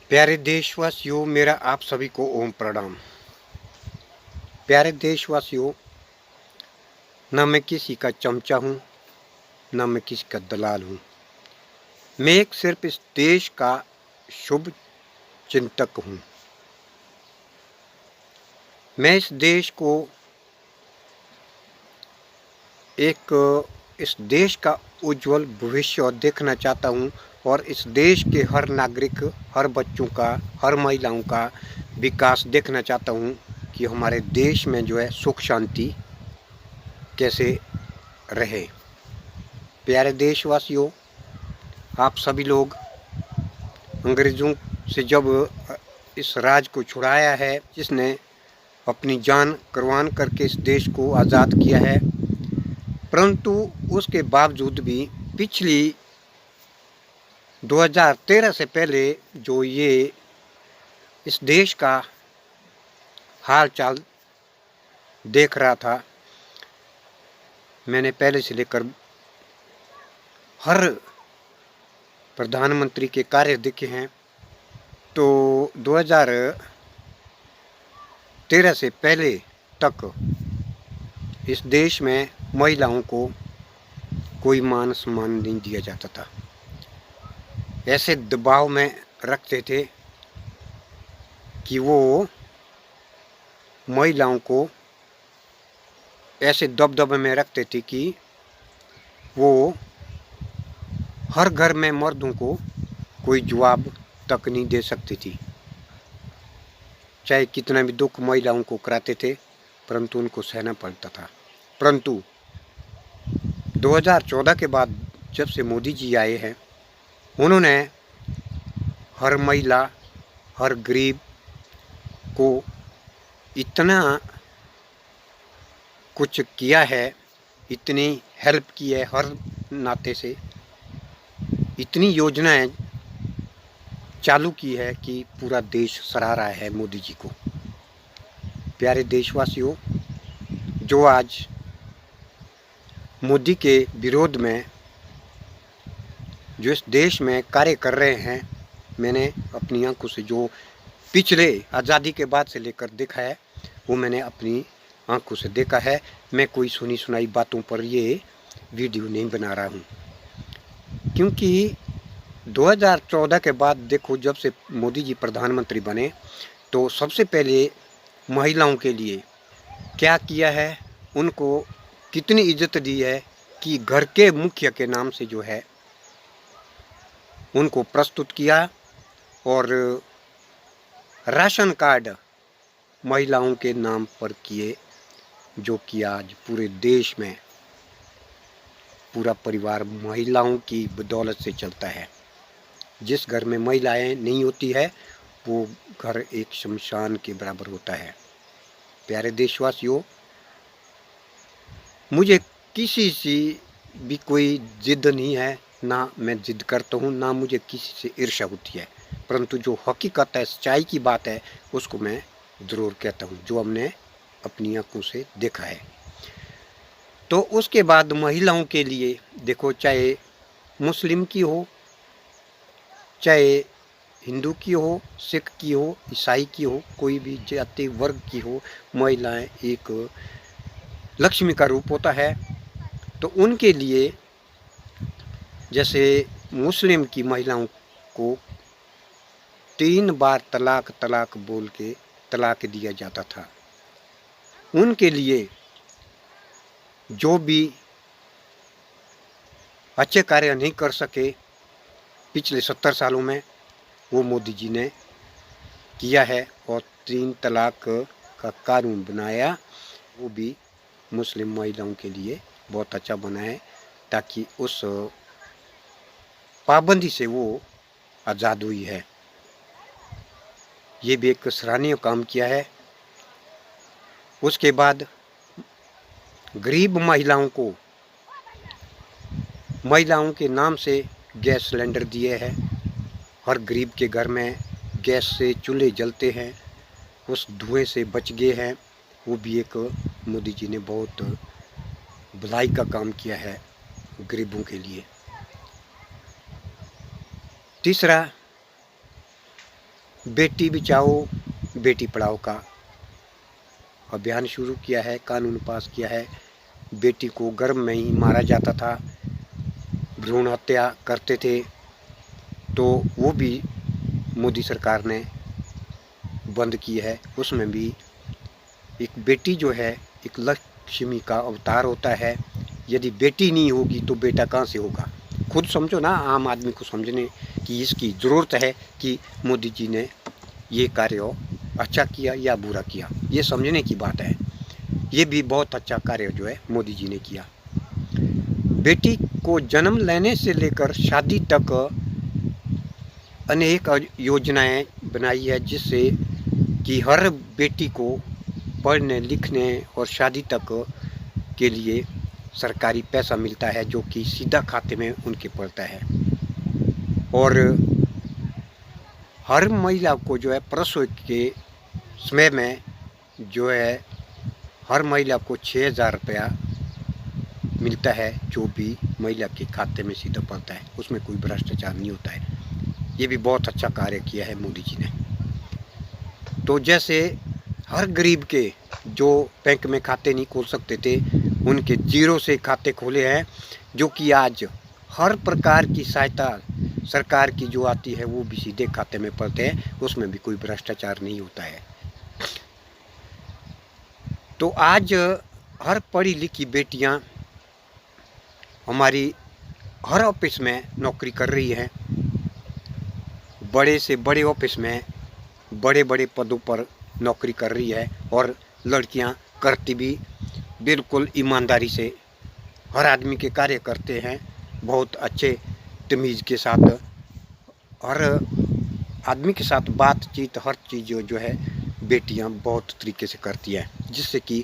प्यारे देशवासियों, मेरा आप सभी को ओम प्रणाम। प्यारे देशवासियों, न मैं किसी का चमचा हूँ, न मैं किसी का दलाल हूँ। मैं एक सिर्फ इस देश का शुभ चिंतक हूँ। मैं इस देश को इस देश का उज्जवल भविष्य देखना चाहता हूँ और इस देश के हर नागरिक, हर बच्चों का, हर महिलाओं का विकास देखना चाहता हूँ कि हमारे देश में जो है सुख शांति कैसे रहे। प्यारे देशवासियों, आप सभी लोग अंग्रेज़ों से जब इस राज को छुड़ाया है, जिसने अपनी जान कुर्बान करके इस देश को आज़ाद किया है, परंतु उसके बावजूद भी पिछली 2013 से पहले जो ये इस देश का हाल चाल देख रहा था, मैंने पहले से लेकर हर प्रधानमंत्री के कार्य देखे हैं। तो 2013 से पहले तक इस देश में महिलाओं को कोई मान सम्मान नहीं दिया जाता था। ऐसे दबाव में रखते थे कि वो महिलाओं को ऐसे दबदबे में रखते थे कि वो हर घर में मर्दों को कोई जवाब तक नहीं दे सकती थी। चाहे कितना भी दुख महिलाओं को कराते थे, परंतु उनको सहना पड़ता था। परंतु 2014 के बाद जब से मोदी जी आए हैं, उन्होंने हर महिला, हर गरीब को इतना कुछ किया है, इतनी हेल्प की है हर नाते से, इतनी योजनाएं चालू की है कि पूरा देश सराह रहा है मोदी जी को। प्यारे देशवासियों, जो आज मोदी के विरोध में जो इस देश में कार्य कर रहे हैं, मैंने अपनी आंखों से जो पिछले आज़ादी के बाद से लेकर देखा है, वो मैंने अपनी आंखों से देखा है। मैं कोई सुनी सुनाई बातों पर ये वीडियो नहीं बना रहा हूँ, क्योंकि 2014 के बाद देखो, जब से मोदी जी प्रधानमंत्री बने तो सबसे पहले महिलाओं के लिए क्या किया है, उनको कितनी इज्जत दी है कि घर के मुखिया के नाम से जो है उनको प्रस्तुत किया, और राशन कार्ड महिलाओं के नाम पर किए, जो कि आज पूरे देश में पूरा परिवार महिलाओं की बदौलत से चलता है। जिस घर में महिलाएं नहीं होती है, वो घर एक शमशान के बराबर होता है। प्यारे देशवासियों, मुझे किसी से भी कोई जिद नहीं है, ना मैं जिद करता हूँ, ना मुझे किसी से ईर्ष्या होती है, परंतु जो हकीकत है, सच्चाई की बात है, उसको मैं ज़रूर कहता हूँ, जो हमने अपनी आंखों से देखा है। तो उसके बाद महिलाओं के लिए देखो, चाहे मुस्लिम की हो, चाहे हिंदू की हो, सिख की हो, ईसाई की हो, कोई भी जाति वर्ग की हो, महिलाएं एक लक्ष्मी का रूप होता है। तो उनके लिए, जैसे मुस्लिम की महिलाओं को 3 बार तलाक तलाक बोल के तलाक दिया जाता था, उनके लिए जो भी अच्छे कार्य नहीं कर सके पिछले 70 सालों में, वो मोदी जी ने किया है और 3 तलाक का कानून बनाया, वो भी मुस्लिम महिलाओं के लिए बहुत अच्छा बना है, ताकि उस पाबंदी से वो आज़ाद हुई है। ये भी एक सराहनीय काम किया है। उसके बाद गरीब महिलाओं के नाम से गैस सिलेंडर दिए हैं। हर गरीब के घर में गैस से चूल्हे जलते हैं, उस धुएं से बच गए हैं। वो भी एक मोदी जी ने बहुत भलाई का काम किया है गरीबों के लिए। तीसरा, बेटी बचाओ बेटी पढ़ाओ का अभियान शुरू किया है, कानून पास किया है। बेटी को गर्भ में ही मारा जाता था, भ्रूण हत्या करते थे, तो वो भी मोदी सरकार ने बंद की है। उसमें भी एक बेटी जो है एक लक्ष्मी का अवतार होता है। यदि बेटी नहीं होगी तो बेटा कहाँ से होगा? खुद समझो ना, आम आदमी को समझने की इसकी ज़रूरत है कि मोदी जी ने ये कार्य अच्छा किया या बुरा किया, ये समझने की बात है। ये भी बहुत अच्छा कार्य जो है मोदी जी ने किया। बेटी को जन्म लेने से लेकर शादी तक अनेक योजनाएं बनाई है, जिससे कि हर बेटी को पढ़ने लिखने और शादी तक के लिए सरकारी पैसा मिलता है, जो कि सीधा खाते में उनके पड़ता है। और हर महिला को जो है प्रसव के समय में जो है हर महिला को 6,000 रुपया मिलता है, जो भी महिला के खाते में सीधा पड़ता है। उसमें कोई भ्रष्टाचार नहीं होता है। ये भी बहुत अच्छा कार्य किया है मोदी जी ने। तो जैसे हर गरीब के जो बैंक में खाते नहीं खोल सकते थे, उनके जीरो से खाते खोले हैं, जो कि आज हर प्रकार की सहायता सरकार की जो आती है वो भी सीधे खाते में पड़ते हैं। उसमें भी कोई भ्रष्टाचार नहीं होता है। तो आज हर पढ़ी लिखी बेटियां हमारी हर ऑफिस में नौकरी कर रही हैं। बड़े से बड़े ऑफिस में बड़े बड़े पदों पर नौकरी कर रही है, और लड़कियां करती भी बिल्कुल ईमानदारी से हर आदमी के कार्य करते हैं, बहुत अच्छे तमीज़ के साथ हर आदमी के साथ बातचीत हर चीज़ जो है बेटियां बहुत तरीके से करती है, जिससे कि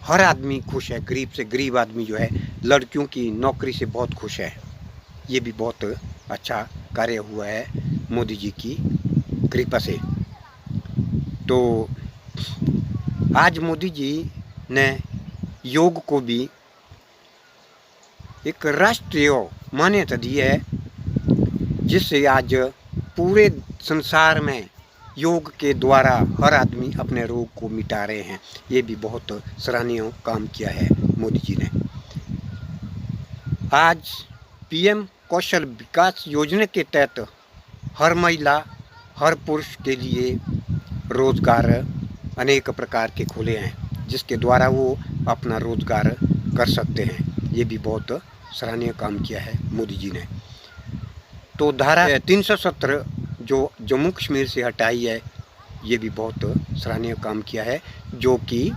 हर आदमी खुश है। गरीब से गरीब आदमी जो है लड़कियों की नौकरी से बहुत खुश है। ये भी बहुत अच्छा कार्य हुआ है मोदी जी की कृपा से। तो आज मोदी जी ने योग को भी एक राष्ट्रीय मान्यता दी है, जिससे आज पूरे संसार में योग के द्वारा हर आदमी अपने रोग को मिटा रहे हैं। ये भी बहुत सराहनीय काम किया है मोदी जी ने। आज पीएम कौशल विकास योजना के तहत हर महिला हर पुरुष के लिए रोजगार अनेक प्रकार के खुले हैं, जिसके द्वारा वो अपना रोजगार कर सकते हैं। ये भी बहुत सराहनीय काम किया है मोदी जी ने। तो धारा 370 जो जम्मू कश्मीर से हटाई है, ये भी बहुत सराहनीय काम किया है, जो कि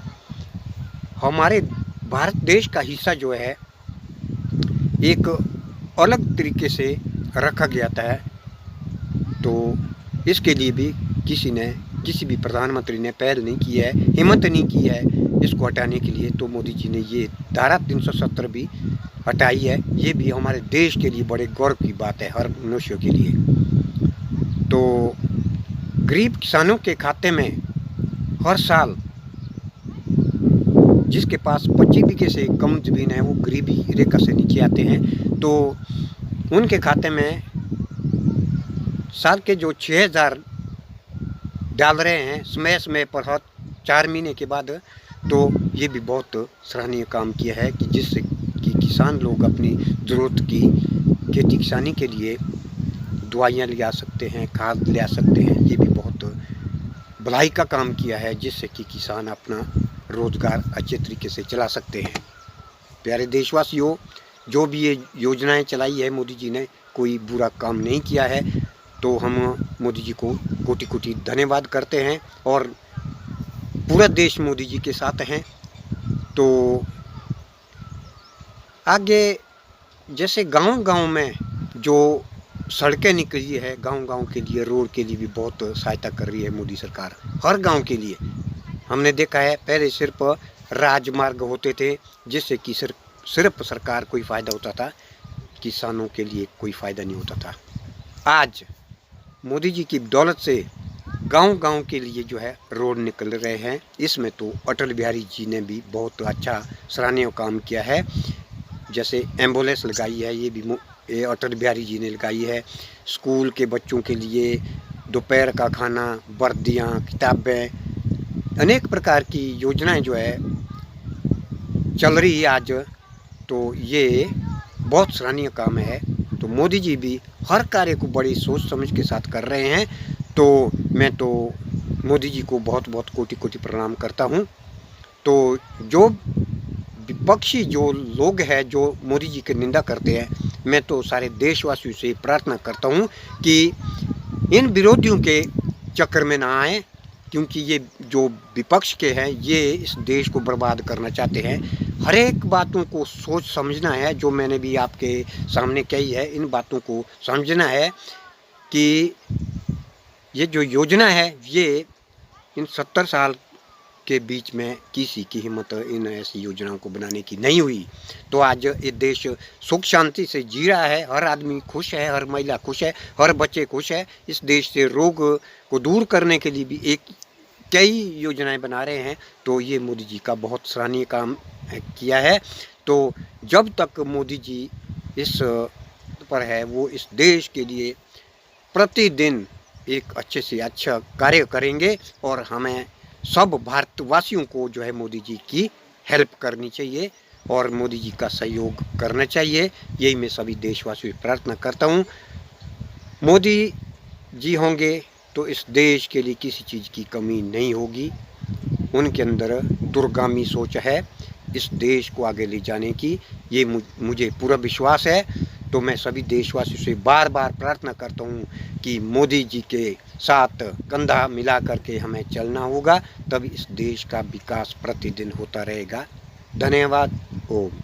हमारे भारत देश का हिस्सा जो है एक अलग तरीके से रखा गया था। तो इसके लिए भी किसी भी प्रधानमंत्री ने पहल नहीं की है, हिम्मत नहीं की है इसको हटाने के लिए। तो मोदी जी ने ये धारा 370 भी हटाई है। ये भी हमारे देश के लिए बड़े गौरव की बात है, हर मनुष्य के लिए। तो गरीब किसानों के खाते में हर साल जिसके पास 25 बीघे से कम ज़मीन है, वो गरीबी रेखा से नीचे आते हैं, तो उनके खाते में साल के जो 6,000 डाल रहे हैं समय समय पर हर 4 महीने के बाद, तो ये भी बहुत सराहनीय काम किया है कि जिससे कि किसान लोग अपनी ज़रूरत की खेती किसानी के लिए दवाइयाँ ले आ सकते हैं, खाद ले आ सकते हैं। ये भी बहुत भलाई का काम किया है, जिससे कि किसान अपना रोज़गार अच्छे तरीके से चला सकते हैं। प्यारे देशवासियों, जो भी ये योजनाएं चलाई है मोदी जी ने, कोई बुरा काम नहीं किया है। तो हम मोदी जी को कोटि कोटि धन्यवाद करते हैं, और पूरा देश मोदी जी के साथ हैं। तो आगे जैसे गांव-गांव में जो सड़कें निकली है, गांव-गांव के लिए रोड के लिए भी बहुत सहायता कर रही है मोदी सरकार, हर गांव के लिए। हमने देखा है पहले सिर्फ राजमार्ग होते थे, जिससे कि सिर्फ सरकार को ही फ़ायदा होता था, किसानों के लिए कोई फ़ायदा नहीं होता था। आज मोदी जी की बदौलत से गांव-गांव के लिए जो है रोड निकल रहे हैं। इसमें तो अटल बिहारी जी ने भी बहुत अच्छा सराहनीय काम किया है। जैसे एम्बुलेंस लगाई है, ये भी अटल बिहारी जी ने लगाई है। स्कूल के बच्चों के लिए दोपहर का खाना, वर्दियाँ, किताबें, अनेक प्रकार की योजनाएं जो है चल रही है आज, तो ये बहुत सराहनीय काम है। तो मोदी जी भी हर कार्य को बड़ी सोच समझ के साथ कर रहे हैं। तो मैं तो मोदी जी को बहुत बहुत कोटि कोटि प्रणाम करता हूँ। तो जो विपक्षी जो लोग हैं जो मोदी जी की निंदा करते हैं, मैं तो सारे देशवासियों से प्रार्थना करता हूँ कि इन विरोधियों के चक्कर में ना आए, क्योंकि ये जो विपक्ष के हैं ये इस देश को बर्बाद करना चाहते हैं। हर एक बातों को सोच समझना है, जो मैंने भी आपके सामने कही है, इन बातों को समझना है कि ये जो योजना है ये इन 70 साल के बीच में किसी की हिम्मत इन ऐसी योजनाओं को बनाने की नहीं हुई। तो आज ये देश सुख शांति से जी रहा है, हर आदमी खुश है, हर महिला खुश है, हर बच्चे खुश है। इस देश से रोग को दूर करने के लिए भी कई योजनाएं बना रहे हैं। तो ये मोदी जी का बहुत सराहनीय काम किया है। तो जब तक मोदी जी इस पर है, वो इस देश के लिए प्रतिदिन एक अच्छे से अच्छा कार्य करेंगे और हमें सब भारतवासियों को जो है मोदी जी की हेल्प करनी चाहिए और मोदी जी का सहयोग करना चाहिए। यही मैं सभी देशवासियों से प्रार्थना करता हूँ। मोदी जी होंगे तो इस देश के लिए किसी चीज़ की कमी नहीं होगी। उनके अंदर दूरगामी सोच है इस देश को आगे ले जाने की, ये मुझे पूरा विश्वास है। तो मैं सभी देशवासियों से बार बार प्रार्थना करता हूँ कि मोदी जी के साथ कंधा मिला करके हमें चलना होगा, तब इस देश का विकास प्रतिदिन होता रहेगा। धन्यवाद। ओम।